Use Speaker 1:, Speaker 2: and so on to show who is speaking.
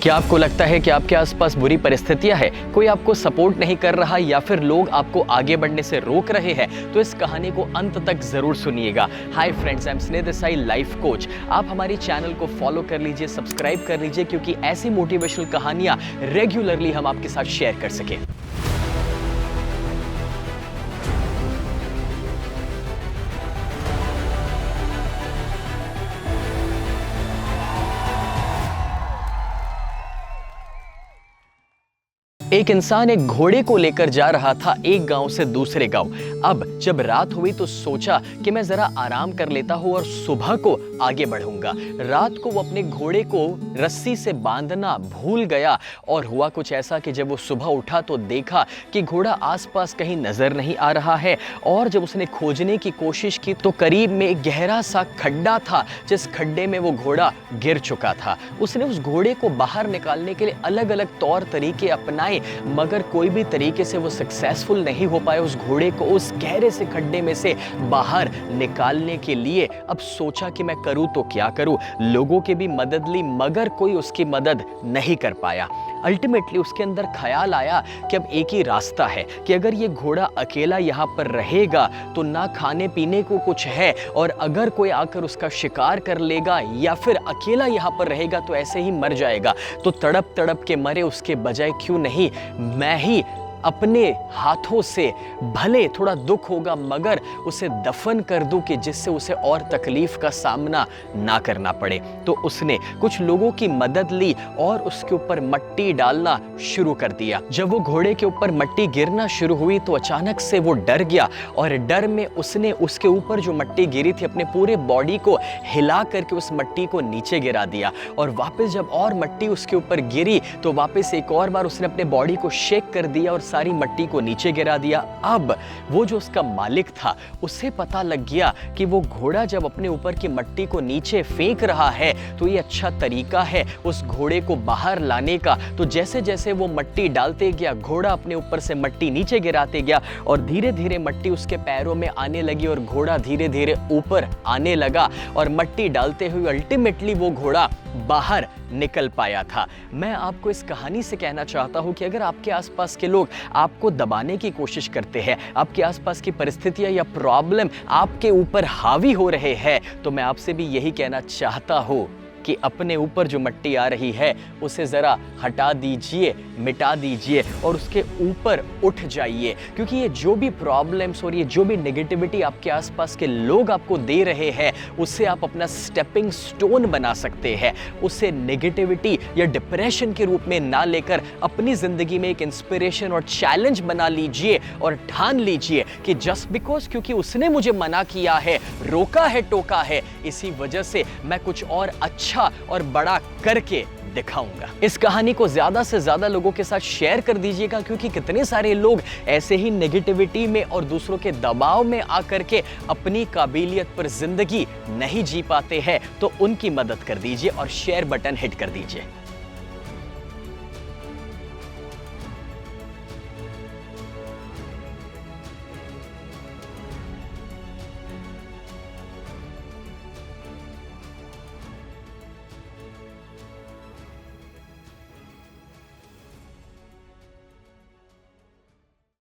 Speaker 1: क्या आपको लगता है कि आपके आसपास बुरी परिस्थितियां हैं, कोई आपको सपोर्ट नहीं कर रहा या फिर लोग आपको आगे बढ़ने से रोक रहे हैं? तो इस कहानी को अंत तक जरूर सुनिएगा। हाय फ्रेंड्स, आई एम स्नेह देसाई, लाइफ कोच। आप हमारी चैनल को फॉलो कर लीजिए, सब्सक्राइब कर लीजिए, क्योंकि ऐसी मोटिवेशनल कहानियां रेगुलरली हम आपके साथ शेयर कर सकें। एक इंसान एक घोड़े को लेकर जा रहा था एक गांव से दूसरे गांव। अब जब रात हुई तो सोचा कि मैं जरा आराम कर लेता हूं और सुबह को आगे बढ़ूंगा। रात को वो अपने घोड़े को रस्सी से बांधना भूल गया और हुआ कुछ ऐसा कि जब वो सुबह उठा तो देखा कि घोड़ा आसपास कहीं नजर नहीं आ रहा है। और जब उसने खोजने की कोशिश की तो करीब में एक गहरा सा खड्डा था, जिस खड्डे में वो घोड़ा गिर चुका था। उसने उस घोड़े को बाहर निकालने के लिए अलग अलग तौर तरीके अपनाए, मगर कोई भी तरीके से वो सक्सेसफुल नहीं हो पाए उस घोड़े को उस गहरे से खड्डे में से बाहर निकालने के लिए। अब सोचा कि मैं करूं तो क्या करूं। लोगों की भी मदद ली, मगर कोई उसकी मदद नहीं कर पाया। अल्टीमेटली उसके अंदर ख्याल आया कि अब एक ही रास्ता है कि अगर ये घोड़ा अकेला यहाँ पर रहेगा तो ना खाने पीने को कुछ है, और अगर कोई आकर उसका शिकार कर लेगा या फिर अकेला यहाँ पर रहेगा तो ऐसे ही मर जाएगा। तो तड़प तड़प के मरे उसके बजाय क्यों नहीं मैं ही अपने हाथों से, भले थोड़ा दुख होगा मगर उसे दफन कर दूं कि जिससे उसे और तकलीफ का सामना ना करना पड़े। तो उसने कुछ लोगों की मदद ली और उसके ऊपर मट्टी डालना शुरू कर दिया। जब वो घोड़े के ऊपर मट्टी गिरना शुरू हुई तो अचानक से वो डर गया, और डर में उसने उसके ऊपर जो मट्टी गिरी थी अपने पूरे बॉडी को हिला करके उस मट्टी को नीचे गिरा दिया। और वापस जब और मट्टी उसके ऊपर गिरी तो वापस एक और बार उसने अपने बॉडी को शेक कर दिया और सारी मट्टी को नीचे गिरा दिया। अब वो जो उसका मालिक था उसे पता लग गया कि वो घोड़ा जब अपने ऊपर की मट्टी को नीचे फेंक रहा है तो ये अच्छा तरीका है उस घोड़े को बाहर लाने का। तो जैसे जैसे वो मट्टी डालते गया, घोड़ा अपने ऊपर से मट्टी नीचे गिराते गया और धीरे धीरे मट्टी उसके पैरों में आने लगी और घोड़ा धीरे धीरे ऊपर आने लगा। और मट्टी डालते हुए अल्टीमेटली वो घोड़ा बाहर निकल पाया था। मैं आपको इस कहानी से कहना चाहता हूं कि अगर आपके आसपास के लोग आपको दबाने की कोशिश करते हैं, आपके आसपास की परिस्थितियां या प्रॉब्लम आपके ऊपर हावी हो रहे हैं, तो मैं आपसे भी यही कहना चाहता हूं कि अपने ऊपर जो मट्टी आ रही है उसे ज़रा हटा दीजिए, मिटा दीजिए और उसके ऊपर उठ जाइए। क्योंकि ये जो भी प्रॉब्लम्स और ये जो भी नेगेटिविटी आपके आसपास के लोग आपको दे रहे हैं, उसे आप अपना स्टेपिंग स्टोन बना सकते हैं। उसे नेगेटिविटी या डिप्रेशन के रूप में ना लेकर अपनी ज़िंदगी में एक इंस्पिरेशन और चैलेंज बना लीजिए और ठान लीजिए कि जस्ट बिकॉज क्योंकि उसने मुझे मना किया है, रोका है, टोका है, इसी वजह से मैं कुछ और अच्छा और बड़ा करके दिखाऊंगा। इस कहानी को ज्यादा से ज्यादा लोगों के साथ शेयर कर दीजिएगा, क्योंकि कितने सारे लोग ऐसे ही नेगेटिविटी में और दूसरों के दबाव में आकर के अपनी काबिलियत पर जिंदगी नहीं जी पाते हैं। तो उनकी मदद कर दीजिए और शेयर बटन हिट कर दीजिए।